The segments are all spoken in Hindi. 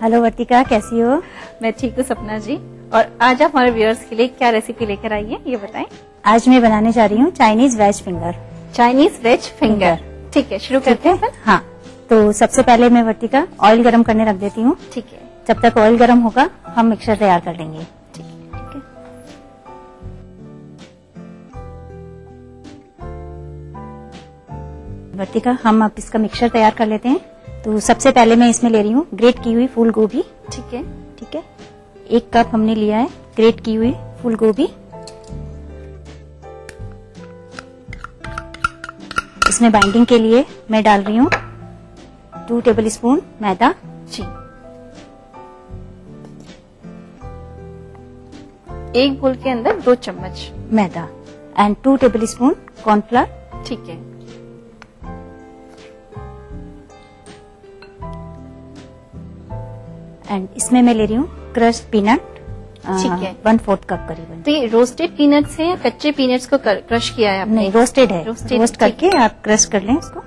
हेलो वर्तिका, कैसी हो? मैं ठीक हूँ सपना जी। और आज आप हमारे व्यूअर्स के लिए क्या रेसिपी लेकर आई है, ये बताएं। आज मैं बनाने जा रही हूँ Chinese veg finger. Chinese veg finger, ठीक है, शुरू करते हैं। हाँ, तो सबसे पहले मैं वर्तिका ऑयल गरम करने रख देती हूँ। ठीक है, जब तक ऑयल गरम होगा हम मिक्सचर तैयार कर लेंगे। ठीक है। वर्तिका, हम अब इसका मिक्सचर तैयार कर लेते हैं। तो सबसे पहले मैं इसमें ले रही हूँ ग्रेट की हुई फूल गोभी। ठीक है, ठीक है, 1 कप हमने लिया है ग्रेट की हुई फूल गोभी। इसमें बाइंडिंग के लिए मैं डाल रही हूँ 2 टेबलस्पून मैदा। जी, 1 बोल के अंदर 2 चम्मच मैदा एंड 2 टेबलस्पून कॉर्नफ्लोर। ठीक है, एंड इसमें मैं ले रही हूँ क्रश्ड पीनट। ठीक है, 1/4 कप करीबन। तो ये रोस्टेड पीनट्स है या कच्चे पीनट्स को क्रश किया है आपने? नहीं, रोस्टेड है। रोस्टेड, रोस्ट करके आप क्रश कर लें इसको।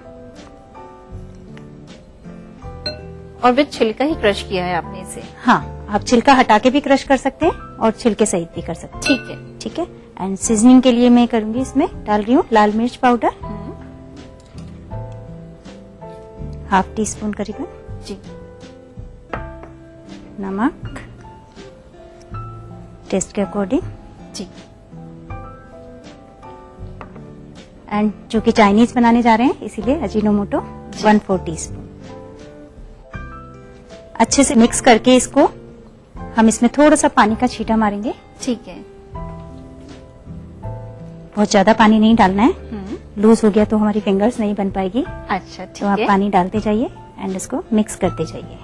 और विद छिलका ही क्रश किया है आपने इसे? हाँ, आप छिलका हटा के भी क्रश कर सकते हैं और छिलके सहित भी कर सकते हैं। ठीक है, ठीक है। एंड सीजनिंग के लिए मैं करूंगी, इसमें डाल रही हूँ लाल मिर्च पाउडर 1/2 टीस्पून करीबन। जी, नमक टेस्ट के अकॉर्डिंग। जी, एंड जो कि चाइनीज बनाने जा रहे हैं इसीलिए अजीनोमोटो 1/4 टीस्पून। अच्छे से मिक्स करके इसको हम इसमें थोड़ा सा पानी का छींटा मारेंगे। ठीक है। बहुत ज्यादा पानी नहीं डालना है, लूज हो गया तो हमारी फिंगर्स नहीं बन पाएगी। अच्छा, ठीक तो आप है। पानी डालते जाइए एंड इसको मिक्स करते जाइए।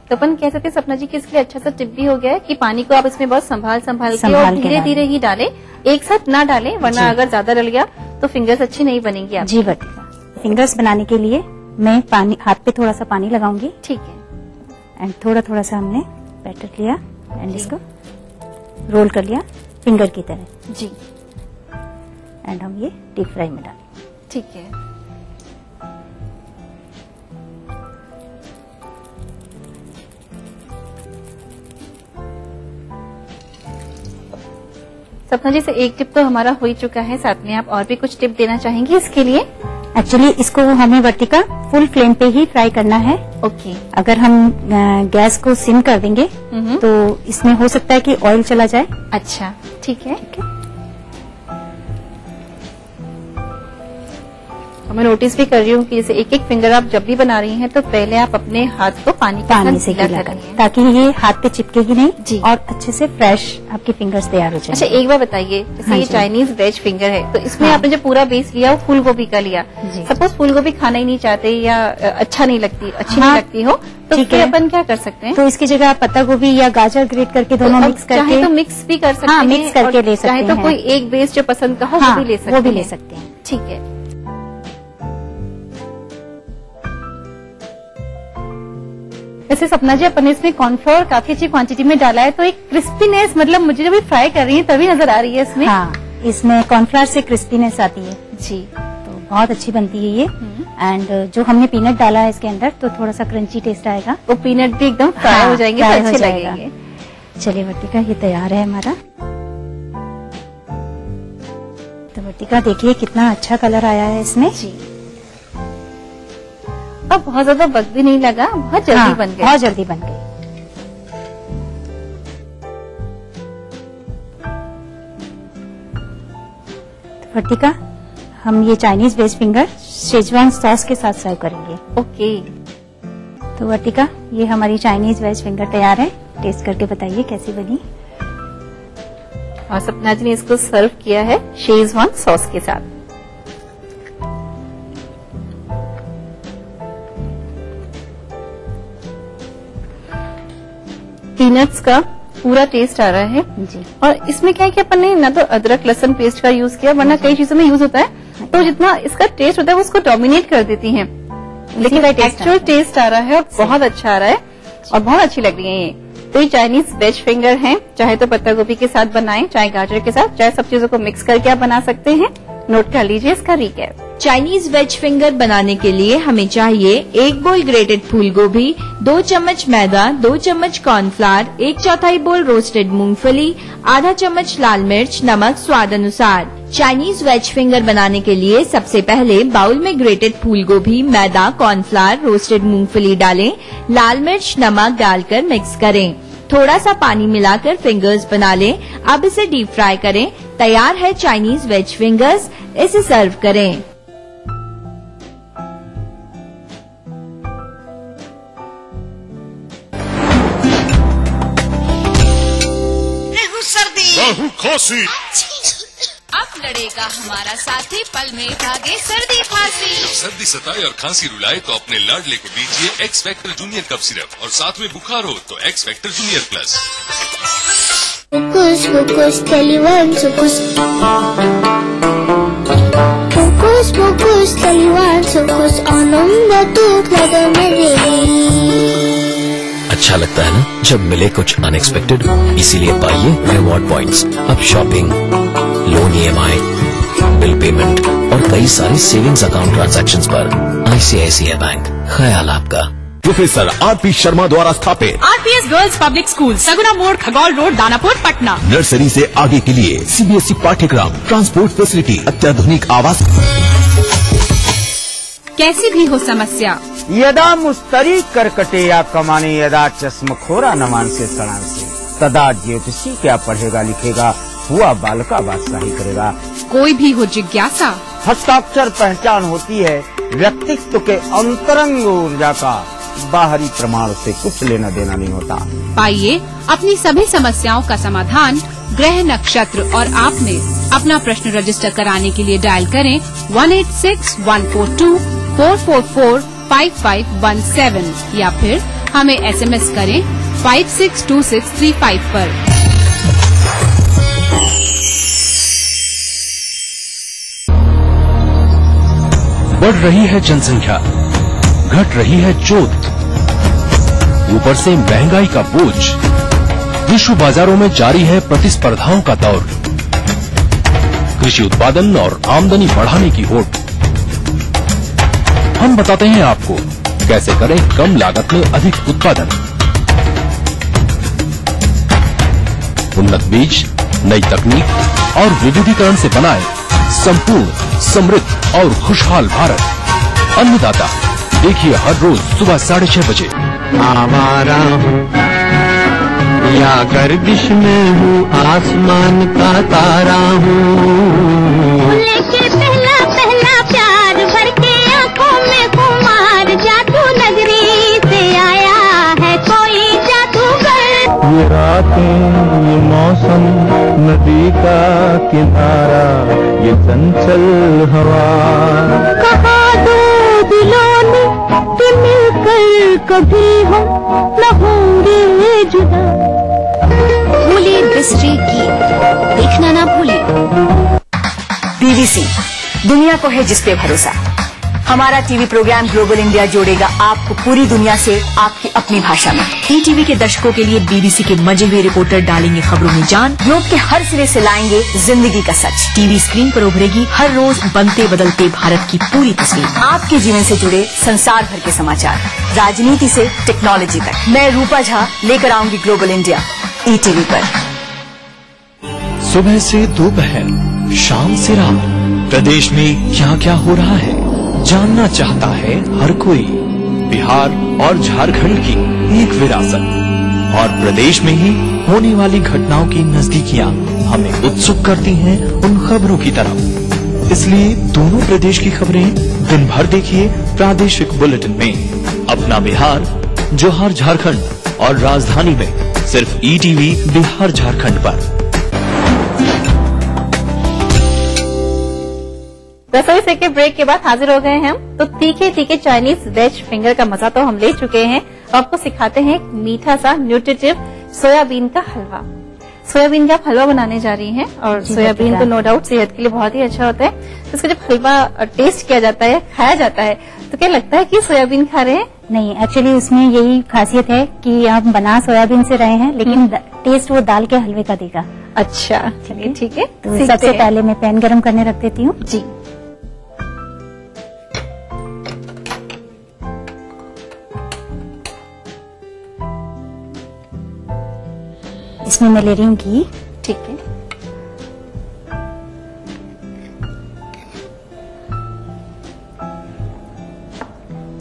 तो अपन कह सकते हैं सपना जी कि इसके लिए अच्छा सा टिप भी हो गया है कि पानी को आप इसमें बहुत संभाल के और संभाल के धीरे धीरे ही डालें, एक साथ ना डालें, वरना अगर ज्यादा डल गया तो फिंगर्स अच्छी नहीं बनेंगी आप। जी वर्तिका, फिंगर्स बनाने के लिए मैं पानी हाथ पे थोड़ा सा पानी लगाऊंगी। ठीक है, एंड थोड़ा थोड़ा सा हमने बैटर लिया एंड इसको रोल कर लिया फिंगर की तरह। जी, एंड हम ये डीप फ्राई में डालें। ठीक है। सपना जी से एक टिप तो हमारा हो ही चुका है, साथ में आप और भी कुछ टिप देना चाहेंगी इसके लिए? एक्चुअली इसको हमें वर्तिका फुल फ्लेम पे ही फ्राई करना है। ओके। अगर हम गैस को सिम कर देंगे तो इसमें हो सकता है कि ऑयल चला जाए। अच्छा, ठीक है। मैं नोटिस भी कर रही हूँ कि जैसे एक एक फिंगर आप जब भी बना रही हैं तो पहले आप अपने हाथ को पानी से गीला करें ताकि ये हाथ पे चिपकेगी नहीं और अच्छे से फ्रेश आपकी फिंगर्स तैयार हो जाए। अच्छा, एक बार बताइए, जैसे ये चाइनीज वेज फिंगर है तो इसमें आपने जो पूरा बेस लिया वो फूल गोभी का लिया। सपोज फूल गोभी खाना ही नहीं चाहते या अच्छी नहीं लगती हो तो फिर अपन क्या कर सकते हैं? तो इसकी जगह आप पत्ता गोभी या गाजर ग्रेट करके दोनों मिक्स करके, चाहे तो मिक्स भी कर सकते हैं, मिक्स करके ले सकते हैं। चाहे तो कोई एक बेस जो पसंद का हो वो भी ले सकते हैं। ठीक है। वैसे सपना जी अपन इसमें कॉर्नफ्लोर काफी अच्छी क्वांटिटी में डाला है तो एक क्रिस्पीनेस, मतलब मुझे जब फ्राई कर रही है तभी नजर आ रही है इसमें। हाँ, इसमें कॉर्नफ्लोर से क्रिस्पीनेस आती है। जी, तो बहुत अच्छी बनती है ये। एंड जो हमने पीनट डाला है इसके अंदर तो थोड़ा सा क्रंची टेस्ट आएगा। वो पीनट भी एकदम फ्राई हो जाएंगे तो अच्छे लगेंगे। चलिए वर्तिका, ये तैयार है हमारा। तो वर्तिका देखिए कितना अच्छा कलर आया है इसमें। जी, अब बहुत ज्यादा वक्त भी नहीं लगा, बहुत जल्दी बन गई। बहुत जल्दी बन गई। तो वर्तिका, हम ये Chinese veg finger Schezwan sauce के साथ सर्व करेंगे। ओके। तो वर्तिका, ये हमारी चाइनीज वेज फिंगर तैयार है। टेस्ट करके बताइए कैसी बनी। और सपना जी ने इसको सर्व किया है शेजवान सॉस के साथ। पीनट्स का पूरा टेस्ट आ रहा है जी। और इसमें क्या है कि अपन ने ना तो अदरक लहसुन पेस्ट का यूज किया, वरना कई चीजों में यूज होता है तो जितना इसका टेस्ट होता है वो उसको डोमिनेट कर देती है, लेकिन एक्चुअल टेस्ट आ रहा है और बहुत अच्छा आ रहा है और बहुत अच्छी लग रही है ये। तो ये चाइनीज वेज फिंगर हैं, चाहे तो पत्ता गोभी के साथ बनाएं, चाहे गाजर के साथ, चाहे सब चीजों को मिक्स करके आप बना सकते हैं। नोट कर लीजिए इसका रिकैप। चाइनीज वेज फिंगर बनाने के लिए हमें चाहिए 1 बोल ग्रेटेड फूल गोभी, 2 चम्मच मैदा, 2 चम्मच कॉर्नफ्लावर, 1/4 बोल रोस्टेड मूंगफली, आधा चम्मच लाल मिर्च, नमक स्वाद अनुसार। चाइनीज वेज फिंगर बनाने के लिए सबसे पहले बाउल में ग्रेटेड फूल गोभी, मैदा, कॉर्नफ्लावर, रोस्टेड मूंगफली डालें, लाल मिर्च, नमक डालकर मिक्स करें। थोड़ा सा पानी मिलाकर फिंगर्स बना लें। अब इसे डीप फ्राई करें। तैयार है चाइनीज वेज फिंगर्स। इसे सर्व करें। सर्दी खांसी, अब लड़ेगा हमारा साथी, पल में भागे सर्दी खांसी। जब सर्दी सताए और खांसी रुलाए तो अपने लाडले को दीजिए X factor junior cough syrup, और साथ में बुखार हो तो X factor junior plus. Focus, focus, Taliban, focus. Focus, focus, Taliban, focus. Anand दूध लगा मेरे। अच्छा लगता है ना जब मिले कुछ अनएक्सपेक्टेड, इसीलिए पाइए रिवॉर्ड पॉइंट्स। अब shopping, loan EMI, bill payment और कई सारे सेविंग्स अकाउंट ट्रांजैक्शंस पर ICICI बैंक, ख्याल आपका। प्रोफेसर RP शर्मा द्वारा स्थापित RPS गर्ल्स पब्लिक स्कूल, सगुना मोड़, खगौल रोड, दानापुर, पटना। नर्सरी से आगे के लिए CBSE पाठ्यक्रम, ट्रांसपोर्ट फैसिलिटी, अत्याधुनिक आवास। कैसी भी हो समस्या, यदा मुस्तरी करकटे या कमाने, यदा चश्मखोरा नमान से सड़ान से, तदा ज्योतिषी क्या पढ़ेगा लिखेगा, हुआ बालका बादशाही करेगा। कोई भी हो जिज्ञासा, हस्ताक्षर पहचान होती है व्यक्तित्व के अंतरंग ऊर्जा का, बाहरी प्रमाण से कुछ लेना देना नहीं होता। पाइए अपनी सभी समस्याओं का समाधान ग्रह नक्षत्र और आप में। अपना प्रश्न रजिस्टर कराने के लिए डायल करें 186142445517 या फिर हमें SMS करें 562635 पर। बढ़ रही है जनसंख्या, घट रही है जोत, ऊपर से महंगाई का बोझ। विश्व बाजारों में जारी है प्रतिस्पर्धाओं का दौर। कृषि उत्पादन और आमदनी बढ़ाने की होड़। हम बताते हैं आपको कैसे करें कम लागत में अधिक उत्पादन। उन्नत बीज, नई तकनीक और विविधीकरण से बनाए संपूर्ण, समृद्ध और खुशहाल भारत। अन्नदाता देखिए हर रोज सुबह 6:30 बजे। आवारा हूँ या गर्दिश में हूँ, आसमान का तारा हूँ। लेके पहला पहला प्यार भर के आँखों में कुमार, जादू नगरी से आया है कोई जादूगर। ये रातें, ये मौसम, नदी का किनारा, ये चंचल हवा। कहा दो दिलों ने कि मिलकर कभी हम न होंगे जुदा। भूलिए दृष्टि की, देखना ना भूलिए। BBC, दुनिया को है जिस पे भरोसा। हमारा टीवी प्रोग्राम ग्लोबल इंडिया जोड़ेगा आपको पूरी दुनिया से आपकी अपनी भाषा में। ETV के दर्शकों के लिए BBC के मजे हुए रिपोर्टर डालेंगे खबरों में जान, ग्लोब के हर सिरे से लाएंगे जिंदगी का सच। टीवी स्क्रीन पर उभरेगी हर रोज बनते बदलते भारत की पूरी तस्वीर। आपके जीवन से जुड़े संसार भर के समाचार, राजनीति से टेक्नोलॉजी तक। मैं रूपा झा लेकर आऊंगी ग्लोबल इंडिया ETV पर। सुबह से दोपहर, शाम से रात, प्रदेश में क्या क्या हो रहा है जानना चाहता है हर कोई। बिहार और झारखंड की एक विरासत और प्रदेश में ही होने वाली घटनाओं की नजदीकियां हमें उत्सुक करती हैं उन खबरों की तरफ। इसलिए दोनों प्रदेश की खबरें दिन भर देखिए प्रादेशिक बुलेटिन में। अपना बिहार, जोहार झारखंड और राजधानी में सिर्फ ETV बिहार झारखंड पर। रसोई से के ब्रेक के बाद हाजिर हो गए हैं हम। तो तीखे तीखे चाइनीज वेज फिंगर का मजा तो हम ले चुके हैं। आपको सिखाते हैं एक मीठा सा न्यूट्रिटिव सोयाबीन का हलवा। सोयाबीन का हलवा बनाने जा रही हैं और सोयाबीन तो नो डाउट सेहत के लिए बहुत ही अच्छा होता है। तो इसका जब हलवा टेस्ट किया जाता है, खाया जाता है, तो क्या लगता है कि सोयाबीन खा रहे हैं? नहीं, एक्चुअली उसमें यही खासियत है कि हम बना सोयाबीन से रहे हैं, लेकिन टेस्ट वो दाल के हलवे का देगा। अच्छा, चलिए ठीक है। तो सबसे पहले मैं पैन गरम करने रख देती हूँ। जी। इसमें मैं ले रही हूँ घी। ठीक है।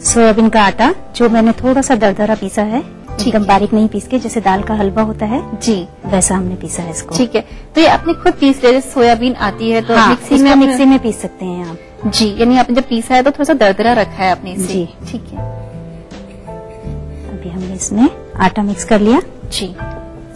सोयाबीन का आटा जो मैंने थोड़ा सा दरदरा पीसा है, एकदम बारीक नहीं पीस के, जैसे दाल का हलवा होता है जी, वैसा हमने पीसा है इसको। ठीक है। तो ये आपने खुद पीस लिया, जैसे सोयाबीन आती है तो हाँ, मिक्सी में पीस सकते हैं आप जी, यानी आपने जब पीसा है तो थोड़ा सा दरदरा रखा है आपने इसे। जी। ठीक है। अभी हमने इसमें आटा मिक्स कर लिया जी।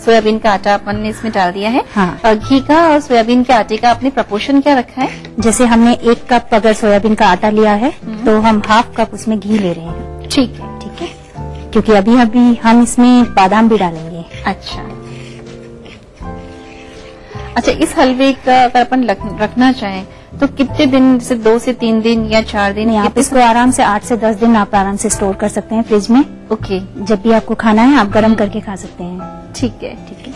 सोयाबीन का आटा अपन ने इसमें डाल दिया है। हाँ। और घी का और सोयाबीन के आटे का आपने प्रपोर्शन क्या रखा है? जैसे हमने 1 कप अगर सोयाबीन का आटा लिया है तो हम ½ कप उसमें घी ले रहे हैं। ठीक है। ठीक है, क्योंकि अभी हम इसमें बादाम भी डालेंगे। अच्छा, इस हलवे का अगर अपन रखना चाहें तो कितने दिन, जैसे 2 से 3 दिन या 4 दिन? आप इसको आराम से 8 से 10 दिन आप आराम से स्टोर कर सकते हैं फ्रिज में। ओके। जब भी आपको खाना है आप गर्म करके खा सकते हैं। ठीक है। ठीक है।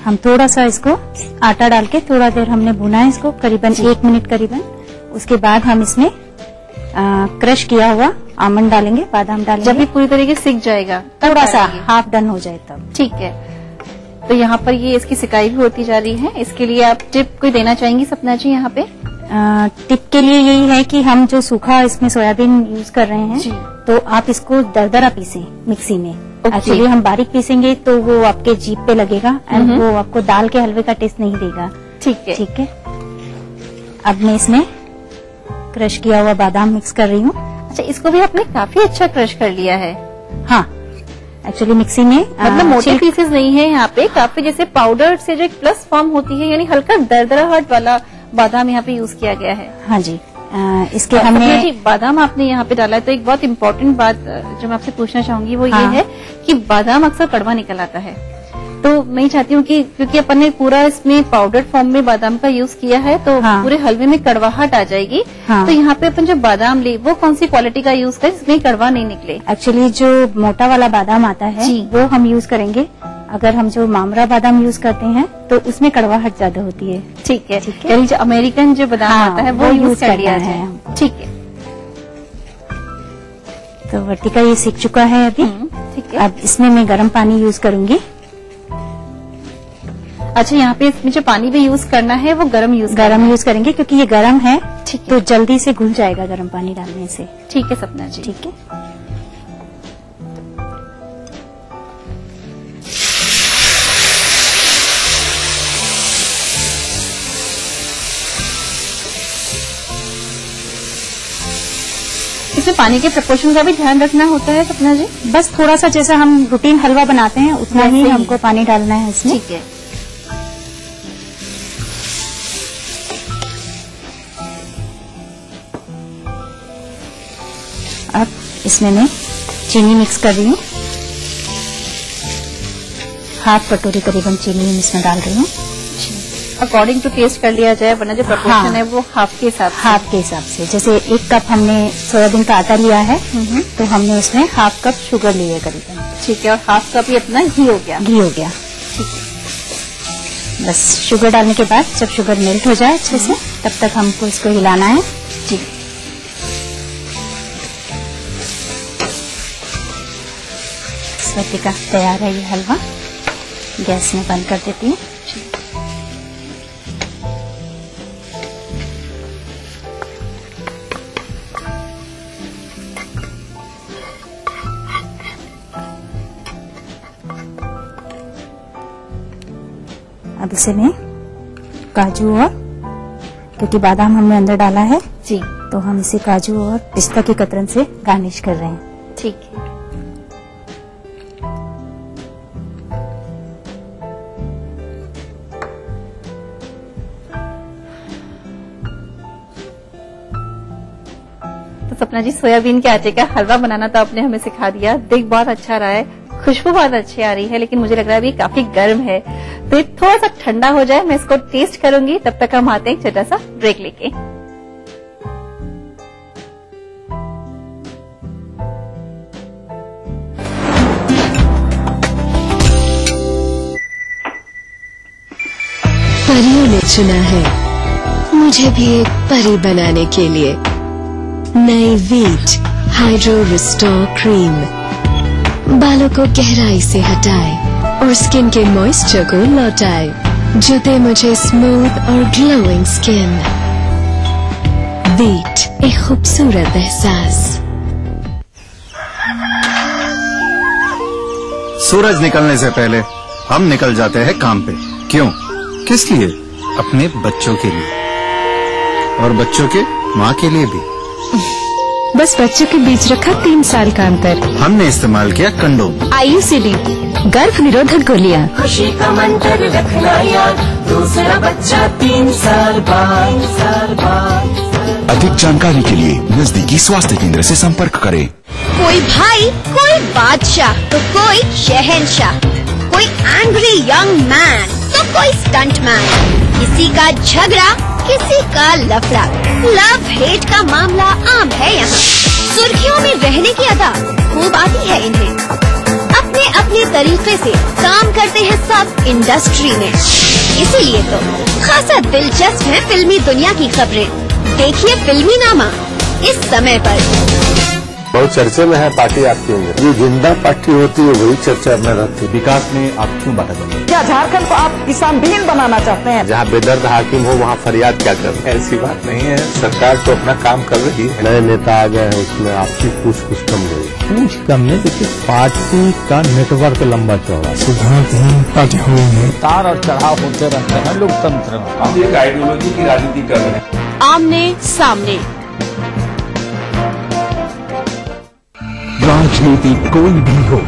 हम थोड़ा सा इसको आटा डाल के थोड़ा देर हमने भुना है इसको, करीबन 1 मिनट करीबन। उसके बाद हम इसमें क्रश किया हुआ आमंड डालेंगे, बादाम डालेंगे। जब भी पूरी तरीके से सीख जाएगा, थोड़ा सा हाफ डन हो जाए तब। ठीक है। तो यहाँ पर ये इसकी सिकाई भी होती जा रही है। इसके लिए आप टिप कोई देना चाहेंगी सपना जी यहाँ पे? टिप के लिए यही है कि हम जो सूखा इसमें सोयाबीन यूज कर रहे हैं तो आप इसको दरदरा पीसें मिक्सी में। एक्चुअली हम बारीक पीसेंगे तो वो आपके जीभ पे लगेगा एंड वो आपको दाल के हलवे का टेस्ट नहीं देगा। ठीक है। ठीक है। अब मैं इसमें क्रश किया हुआ बादाम मिक्स कर रही हूँ। अच्छा, इसको भी आपने काफी अच्छा क्रश कर लिया है। हाँ, एक्चुअली मिक्सी में मतलब मोटे पीसेस नहीं है यहाँ पे, काफी जैसे पाउडर से जो एक प्लस फॉर्म होती है, यानी हल्का दरदराहट वाला बादाम यहाँ पे यूज किया गया है। हाँ जी। इसके हमने बादाम आपने यहाँ पे डाला है, तो एक बहुत इम्पोर्टेंट बात जो मैं आपसे पूछना चाहूंगी वो ये है कि बादाम अक्सर कड़वा निकल आता है। तो मैं चाहती हूँ कि क्योंकि अपन ने पूरा इसमें पाउडर फॉर्म में बादाम का यूज किया है तो पूरे हलवे में कड़वाहट आ जाएगी। तो यहाँ पे अपन जो बादाम ले वो कौन सी क्वालिटी का यूज करें जिसमें कड़वा नहीं निकले? एक्चुअली जो मोटा वाला बादाम आता है वो हम यूज करेंगे। अगर हम जो मामरा बादाम यूज करते हैं तो उसमें कड़वाहट ज्यादा होती है। ठीक है। यानी जो अमेरिकन जो बादाम आता है वो यूज कर लिया है। ठीक है। तो वर्तिका ये सीख चुका है अभी। ठीक है। अब इसमें मैं गर्म पानी यूज करूंगी। अच्छा, यहाँ पे इसमें जो पानी भी यूज करना है वो गरम यूज करेंगे क्योंकि ये गरम है। तो जल्दी से घुल जाएगा गरम पानी डालने से। ठीक है सपना जी। ठीक है। इसमें पानी के प्रपोर्शन का भी ध्यान रखना होता है सपना जी? बस थोड़ा सा, जैसा हम रूटीन हलवा बनाते हैं उतना ही हमको पानी डालना है इसमें। ठीक है। अब इसमें मैं चीनी मिक्स कर रही हूँ। ½ कटोरी करीबन चीनी इसमें डाल रही हूँ। अकॉर्डिंग टू टेस्ट कर लिया जाए, वरना जो प्रपोर्शन है वो हाफ के हिसाब से। जैसे 1 कप हमने सोयाबीन का आटा लिया है तो हमने उसमें ½ कप शुगर ली है करीबन। ठीक है। और ½ कप ही अपना घी हो गया। ठीक है। बस शुगर डालने के बाद जब शुगर मेल्ट हो जाए अच्छे से तब तक हमको इसको हिलाना है। जी। वर्तिका तैयार है ये हलवा। गैस में बंद कर देती हूँ। अब इसे मैं काजू और, क्योंकि बादाम हमने अंदर डाला है जी, तो हम इसे काजू और पिस्ता की कतरन से गार्निश कर रहे हैं। ठीक है। तो सपना जी, सोयाबीन के आटे का हलवा बनाना तो आपने हमें सिखा दिया। देख बहुत अच्छा रहा है, खुशबू बहुत अच्छी आ रही है, लेकिन मुझे लग रहा है अभी काफी गर्म है। तो थोड़ा सा ठंडा हो जाए मैं इसको टेस्ट करूंगी। तब तक हम आते हैं छोटा सा ब्रेक लेके। परियों ने चुना है मुझे भी एक परी बनाने के लिए। नई वीट हाइड्रो रिस्टोर क्रीम बालों को गहराई से हटाए और स्किन के मॉइस्चर को लौटाए, जो दे मुझे स्मूथ और ग्लोइंग स्किन। वीट, एक खूबसूरत एहसास। सूरज निकलने से पहले हम निकल जाते हैं काम पे। क्यों? किस लिए? अपने बच्चों के लिए और बच्चों के माँ के लिए भी। बस बच्चों के बीच रखा 3 साल का अंतर। हमने इस्तेमाल किया कंडोम। IUCD, गर्भ निरोधक गोलियां। खुशी का मंत्र रखना याद, दूसरा बच्चा 3 साल बाद। अधिक जानकारी के लिए नजदीकी स्वास्थ्य केंद्र से संपर्क करें। कोई भाई, कोई बादशाह तो कोई शहंशाह, कोई एंग्री यंग मैन तो कोई स्टंट मैन, किसी का झगड़ा किसी का लफड़ा, लव हेट का मामला आम है यहाँ। सुर्खियों में रहने की अदा खूब आती है इन्हें, अपने अपने तरीके से काम करते हैं सब इंडस्ट्री में, इसीलिए तो खासा दिलचस्प है फिल्मी दुनिया की खबरें। देखिए फिल्मी नामा इस समय पर। बहुत चर्चे में है पार्टी आपकी, ये जिंदा पार्टी होती है वही चर्चा में रहती है। विकास में आप क्यों बाधा बने? क्या झारखंड को आप किसान विहीन बनाना चाहते हैं? जहाँ बेदर्द हाकिम हो वहाँ फरियाद क्या कर रहे हैं? ऐसी बात नहीं है, सरकार तो अपना काम कर रही है। नए नेता आ गए हैं, उसमें आपकी पूछ कुछ कम गई। पूछ कम नहीं, देखिए पार्टी का नेटवर्क लंबा चौड़ा, उतार और चढ़ाव होते रहते हैं लोकतंत्र में। हम एक आइडियोलॉजी की राजनीति कर रहे हैं। आमने सामने राजनीति कोई भी हो,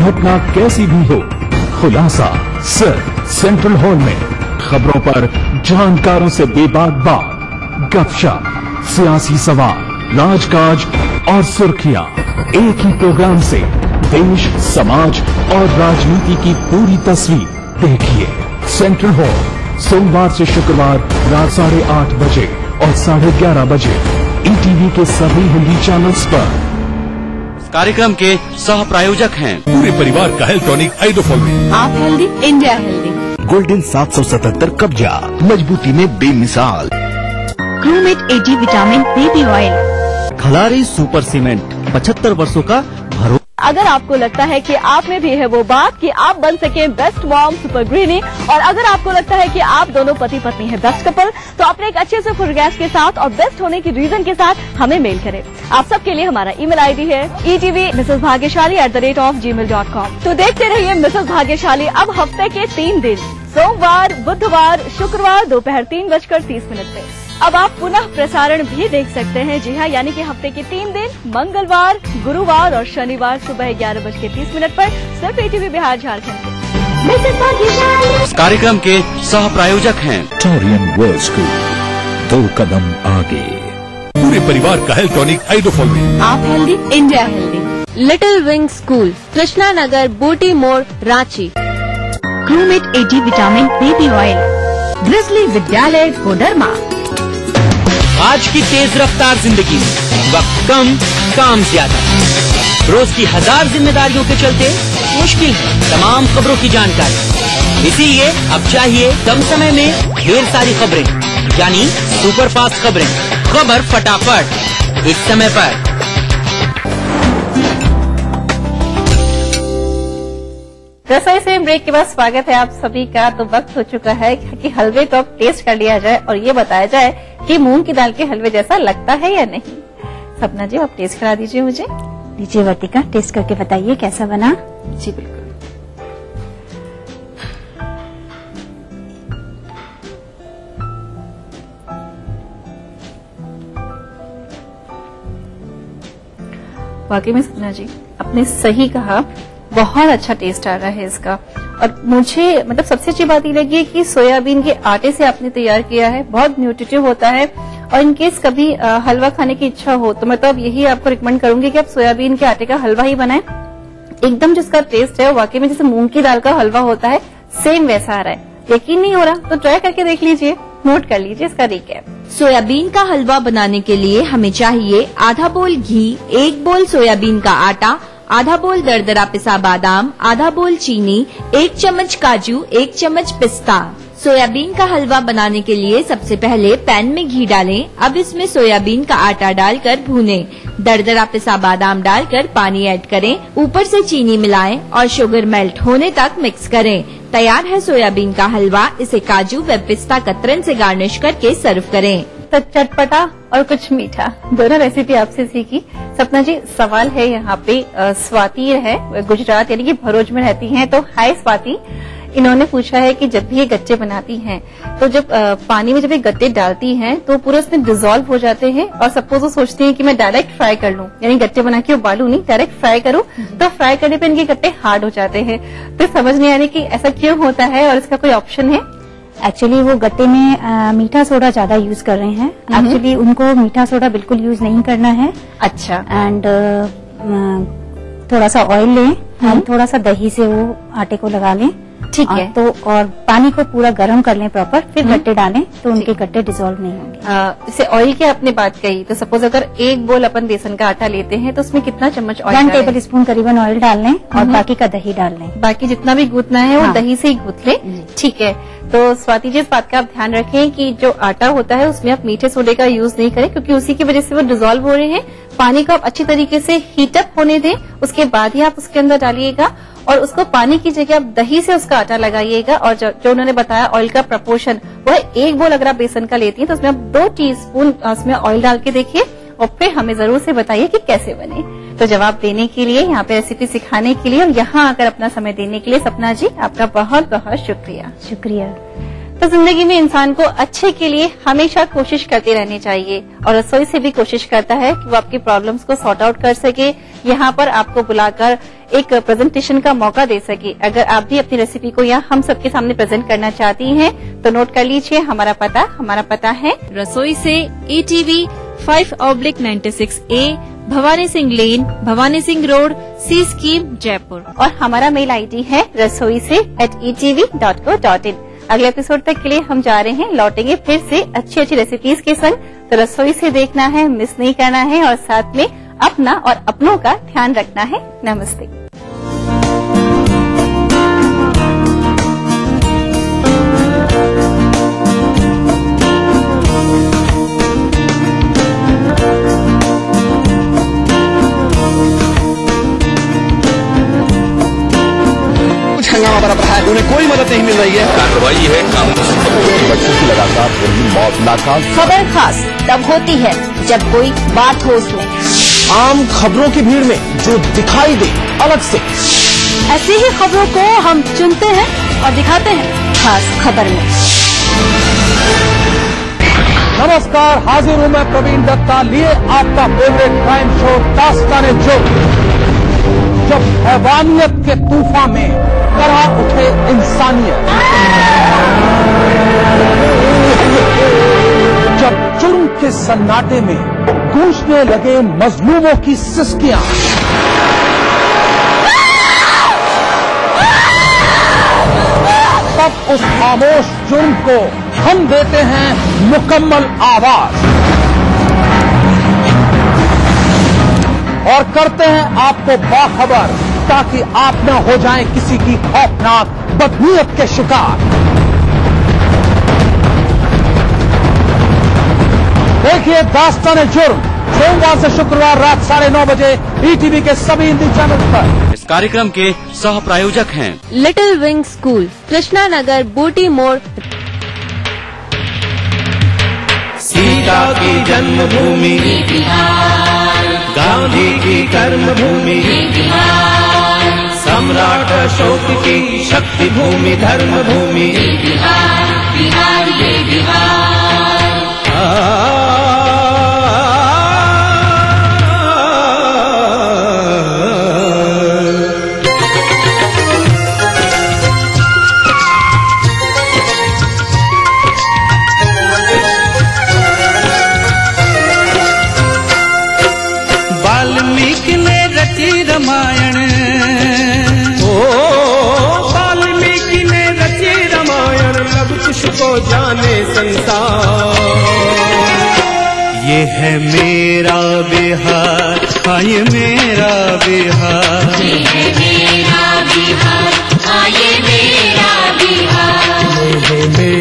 घटना कैसी भी हो, खुलासा सिर्फ सेंट्रल हॉल में। खबरों पर जानकारों से बेबाक बात, गपशप, सियासी सवाल, राजकाज और सुर्खियां एक ही प्रोग्राम से देश, समाज और राजनीति की पूरी तस्वीर देखिए। सेंट्रल हॉल सोमवार से शुक्रवार रात 8:30 बजे और 11:30 बजे ETV के सभी हिंदी चैनल्स पर। कार्यक्रम के सह प्रायोजक हैं पूरे परिवार का हेल्थ टॉनिक हाइड्रोफॉल। आप हेल्दी, इंडिया हेल्दी। गोल्डन 777 कब्जा, मजबूती में बेमिसाल। Crewmate AG vitamin baby oil. Khalari super cement, 75 वर्षों का भरोसा। अगर आपको लगता है कि आप में भी है वो बात कि आप बन सके बेस्ट मॉम सुपर ग्रीनी, और अगर आपको लगता है कि आप दोनों पति पत्नी हैं बेस्ट कपल, तो अपने एक अच्छे से फुल गैस के साथ और बेस्ट होने की रीजन के साथ हमें मेल करें। आप सबके लिए हमारा ईमेल ID है etv@gmail.com। तो देखते रहिए मिसेस भाग्यशाली अब हफ्ते के 3 दिन, सोमवार, बुधवार, शुक्रवार दोपहर 3:30 पे। अब आप पुनः प्रसारण भी देख सकते हैं, जी हाँ, यानी कि हफ्ते के 3 दिन, मंगलवार, गुरुवार और शनिवार सुबह 11:30 पर सिर्फ ETV बिहार झारखंड के। इस कार्यक्रम के सह प्रायोजक हैं टोरियन वर्ल्ड स्कूल, 2 कदम आगे। पूरे परिवार का हेल्थ टॉनिक हाइड्रोफॉल। आप healthy, India healthy. Little wing school, Krishna Nagar, Booti Mor, Ranchi. क्रूमेट AG vitamin baby oil. Grizzly Vidyalaya Koderma. आज की तेज रफ्तार जिंदगी में वक्त कम, काम ज्यादा। रोज की 1000 जिम्मेदारियों के चलते मुश्किल है तमाम खबरों की जानकारी। इसीलिए अब चाहिए कम समय में ढेर सारी खबरें, यानी सुपरफास्ट खबरें। खबर फटाफट, एक समय पर। रसोई से ब्रेक के बाद स्वागत है आप सभी का। तो वक्त हो चुका है कि हलवे को अब टेस्ट कर लिया जाए और ये बताया जाए कि मूंग की दाल के हलवे जैसा लगता है या नहीं। सपना जी, आप टेस्ट करा दीजिए मुझे। लीजिए वर्तिका, टेस्ट करके बताइए कैसा बना। जी बिल्कुल। वाकई में सपना जी आपने सही कहा, बहुत अच्छा टेस्ट आ रहा है इसका। और मुझे मतलब सबसे अच्छी बात ये लगी कि सोयाबीन के आटे से आपने तैयार किया है, बहुत न्यूट्रिटिव होता है। और इनकेस कभी हलवा खाने की इच्छा हो तो मतलब यही आपको रिकमेंड करूंगी कि आप सोयाबीन के आटे का हलवा ही बनाएं। एकदम जिसका टेस्ट है वाकई में जैसे मूंग की दाल का हलवा होता है, सेम वैसा आ रहा है। यकीन नहीं हो रहा तो ट्राई करके देख लीजिए, नोट कर लीजिए इसका रिकैप। सोयाबीन का हलवा बनाने के लिए हमें चाहिए आधा बोल घी, 1 बोल सोयाबीन का आटा, आधा बोल दरदरा पिसा बादाम, आधा बोल चीनी, 1 चम्मच काजू, 1 चम्मच पिस्ता। सोयाबीन का हलवा बनाने के लिए सबसे पहले पैन में घी डालें। अब इसमें सोयाबीन का आटा डालकर भूनें। दरदरा पिसा बादाम डालकर पानी ऐड करें। ऊपर से चीनी मिलाएं और शुगर मेल्ट होने तक मिक्स करें। तैयार है सोयाबीन का हलवा। इसे काजू व पिस्ता कतरन से गार्निश करके सर्व करें। तो चटपटा और कुछ मीठा दोनों रेसिपी आपसे सीखी। सपना जी, सवाल है यहाँ पे स्वाति है गुजरात यानी कि भरूच में रहती हैं। तो हाय स्वाति, इन्होंने पूछा है कि जब भी ये गट्टे बनाती हैं तो जब पानी में जब ये गट्टे डालती हैं तो पूरे उसमें डिजोल्व हो जाते हैं और सपोज वो सोचती हैं कि मैं डायरेक्ट फ्राई कर लूं, यानी गट्टे बना के उबालू नहीं, डायरेक्ट फ्राई करूं, तो फ्राई करने पे इनके गट्टे हार्ड हो जाते हैं। तो समझ नहीं आ रही कि ऐसा क्यों होता है और इसका कोई ऑप्शन है? एक्चुअली वो गट्टे में मीठा सोडा ज्यादा यूज कर रहे हैं। एक्चुअली उनको मीठा सोडा बिल्कुल यूज नहीं करना है। अच्छा। एंड थोड़ा सा ऑयल लें और थोड़ा सा दही से वो आटे को लगा लें। ठीक है। तो और पानी को पूरा गर्म कर लें प्रॉपर, फिर गट्टे डालें तो उनके गट्टे डिसॉल्व नहीं होंगे। जैसे ऑयल की आपने बात कही, तो सपोज अगर 1 बोल अपन बेसन का आटा लेते हैं तो उसमें कितना चम्मच ऑयल? 1 टेबल स्पून करीबन ऑयल डाल लें और बाकी का दही डाल लें। बाकी जितना भी गूंथना है वो दही से ही गूंथ ले। ठीक है। तो स्वाति जी, इस बात का आप ध्यान रखें कि जो आटा होता है उसमें आप मीठे सोडे का यूज नहीं करें, क्योंकि उसी की वजह से वो डिसॉल्व हो रहे हैं। पानी को आप अच्छी तरीके से हीटअप होने दें, उसके बाद ही आप उसके अंदर डालिएगा और उसको पानी की जगह आप दही से उसका आटा लगाइएगा। और जो उन्होंने बताया ऑयल का प्रपोर्शन, वो है 1 बोल अगर आप बेसन का लेती हैं तो उसमें आप 2 टीस्पून उसमें ऑयल डाल के देखिए और फिर हमें जरूर से बताइए कि कैसे बने। तो जवाब देने के लिए, यहाँ पे रेसिपी सिखाने के लिए और यहाँ आकर अपना समय देने के लिए सपना जी, आपका बहुत बहुत शुक्रिया। शुक्रिया। तो जिंदगी में इंसान को अच्छे के लिए हमेशा कोशिश करते रहनी चाहिए और रसोई से भी कोशिश करता है कि वो आपकी प्रॉब्लम्स को सॉर्ट आउट कर सके, यहाँ पर आपको बुलाकर एक प्रेजेंटेशन का मौका दे सके। अगर आप भी अपनी रेसिपी को यहाँ हम सबके सामने प्रेजेंट करना चाहती हैं तो नोट कर लीजिए हमारा पता है रसोई से ETV 5/96A, भवानी सिंह लेन, भवानी सिंह रोड, सी स्कीम, जयपुर। और हमारा मेल ID है rasoi@etv.co.in। अगले एपिसोड तक के लिए हम जा रहे हैं, लौटेंगे फिर से अच्छी रेसिपीज के संग। तो रसोई से देखना है, मिस नहीं करना है और साथ में अपना और अपनों का ध्यान रखना है। नमस्ते। हंगामा बरप रहा है, उन्हें कोई मदद नहीं मिल रही है। कार्रवाई है काम बच्चों की लगातार हो रही मौत नाकाम। खबर खास तब होती है जब कोई बात हो उसमें। आम खबरों की भीड़ में जो दिखाई दे अलग से, ऐसी ही खबरों को हम चुनते हैं और दिखाते हैं खास खबर में। नमस्कार, हाजिर हूं मैं प्रवीण दत्ता, लिए आपका फेवरेट क्राइम शो दास्तान-ए-जुर्म। जब हैवानियत के तूफान में तरह उठे इंसानियत, जब जुर्म के सन्नाटे में गूंजने लगे मजलूमों की सिसकियां, तब उस खामोश जुर्म को हम देते हैं मुकम्मल आवाज और करते हैं आपको बाखबर, ताकि आप न हो जाएं किसी की खौफनाक बदनीयत के शिकार। देखिए दास्तान-ए-जुर्म सोमवार से शुक्रवार रात 9:30 बजे ETV के सभी हिंदी चैनल पर। इस कार्यक्रम के सह प्रायोजक हैं little wing school, Krishna Nagar, Booti मोड़। सीता की जन्मभूमि, गांधी की कर्मभूमि, सम्राट अशोक की शक्ति भूमि, धर्म भूमि, बिहार ये बिहार। वाल्मीकि ने रची रामायण, वाल्मीकि ने रची रामायण, अब कुछ को जाने संसार। ये है मेरा बिहार, हाँ ये मेरा बिहार, ये है मेरा बिहार, हाँ ये मेरा बिहार, ये है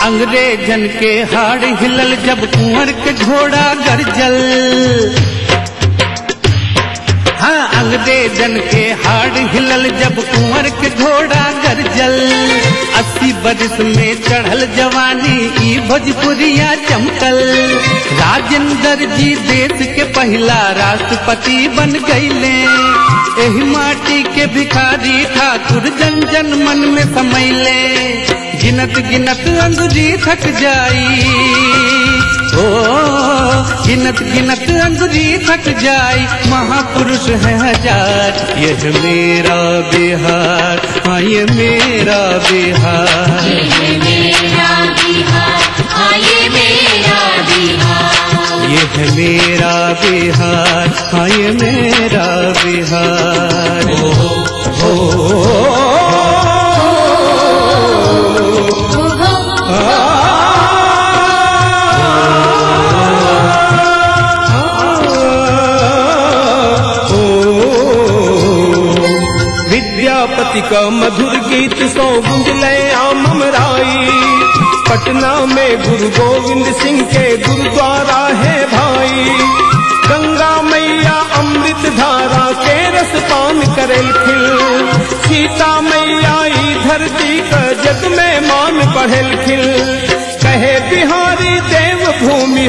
अंग्रेजन के हाड़ हिलल जब कुंवर के घोड़ा गरजल। हाँ, अंग्रेजन के हाड़ हिलल जब कुंवर के घोड़ा गरजल। 80 बरस में चढ़ल जवानी ई भोजपुरिया चमकल। राजेंद्र जी देश के पहला राष्ट्रपति बन गईले। एही माटी के भिखारी ठाकुर जन जन मन में समैले। गिनत गिनत अंगुरी थक जाई, ओ गिनत गिनत अंगुरी थक जाई। महापुरुष है हजार, यह मेरा बिहार, हाँ ये मेरा बिहार, ये मेरा बिहार, हाँ ये मेरा बिहार, यह मेरा बिहार, हाँ ये मेरा बिहार। विद्यापति का मधुर गीत सौ गुंजले आमराई। पटना में गुरु गोविंद सिंह के गुरुद्वारा है भाई। गंगा मैया अमृत धारा के रस पान करेल खिल। सीता मैया ई धरती का जग में मान बढ़ेल खिल। कहे बिहारी देव भूमि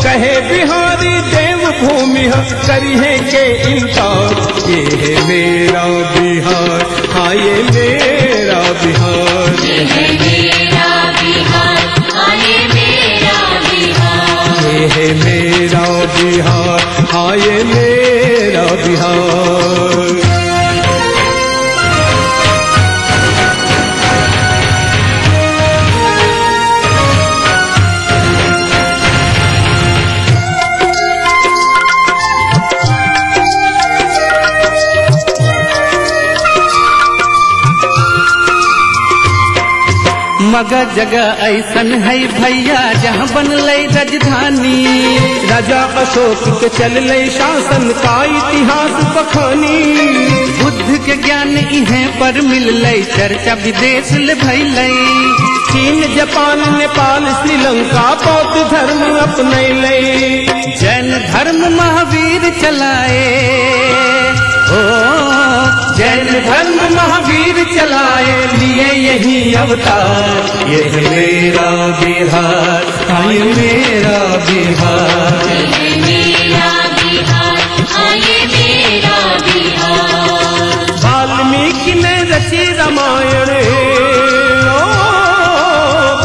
कहे बिहारी देव भूमि करी है के इनकार। ये है मेरा बिहार, हाँ ये मेरा बिहार, ये है मेरा बिहार, हाँ ये मेरा बिहार, ये है मेरा बिहार, हाँ ये मेरा बिहार। मगर जगह ऐसन है भैया जहाँ बनले राजधानी। राजा अशोक के चलले शासन का इतिहास बखानी। बुद्ध के ज्ञान इहें पर मिलले, चर्चा विदेश ले भैले। चीन जापान नेपाल श्रीलंका बौद्ध धर्म अपनैले। जैन धर्म महावीर चलाए, ओ जैन धर्म महावीर चलाए, लिए यही अवतार। ये है मेरा बिहार, हाँ ये मेरा बिहार, ये मेरा बिहार, हाँ ये मेरा बिहार। वाल्मीकि ने रची रामायण,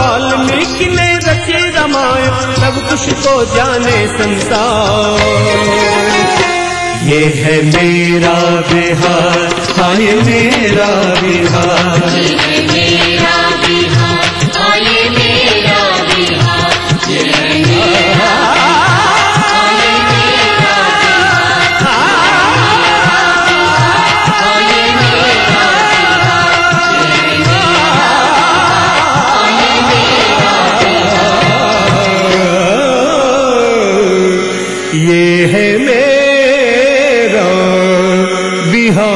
वाल्मीकि ने रची रामायण, सब कुछ को जाने संसार। ये है मेरा बिहार, हाँ ये मेरा बिहार, ये है मेरा बिहार, हाँ ये मेरा बिहार, ये है मेरा ये है मेरा बिहार।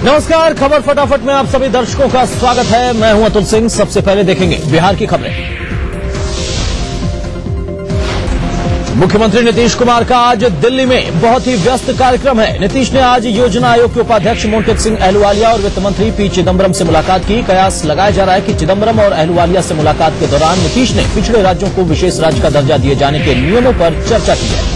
नमस्कार, खबर फटाफट में आप सभी दर्शकों का स्वागत है। मैं हूं अतुल सिंह। सबसे पहले देखेंगे बिहार की खबरें। मुख्यमंत्री नीतीश कुमार का आज दिल्ली में बहुत ही व्यस्त कार्यक्रम है। नीतीश ने आज योजना आयोग के उपाध्यक्ष मोंटेक सिंह अहलुवालिया और वित्त मंत्री पी चिदम्बरम से मुलाकात की। कयास लगाया जा रहा है कि चिदम्बरम और अहलुवालिया से मुलाकात के दौरान नीतीश ने पिछड़े राज्यों को विशेष राज्य का दर्जा दिए जाने के नियमों पर चर्चा की है।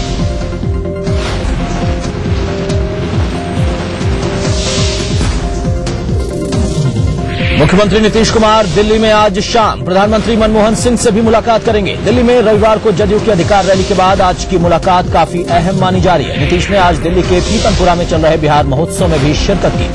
मुख्यमंत्री नीतीश कुमार दिल्ली में आज शाम प्रधानमंत्री मनमोहन सिंह से भी मुलाकात करेंगे। दिल्ली में रविवार को जदयू की अधिकार रैली के बाद आज की मुलाकात काफी अहम मानी जा रही है। नीतीश ने आज दिल्ली के पीतमपुरा में चल रहे बिहार महोत्सव में भी शिरकत की।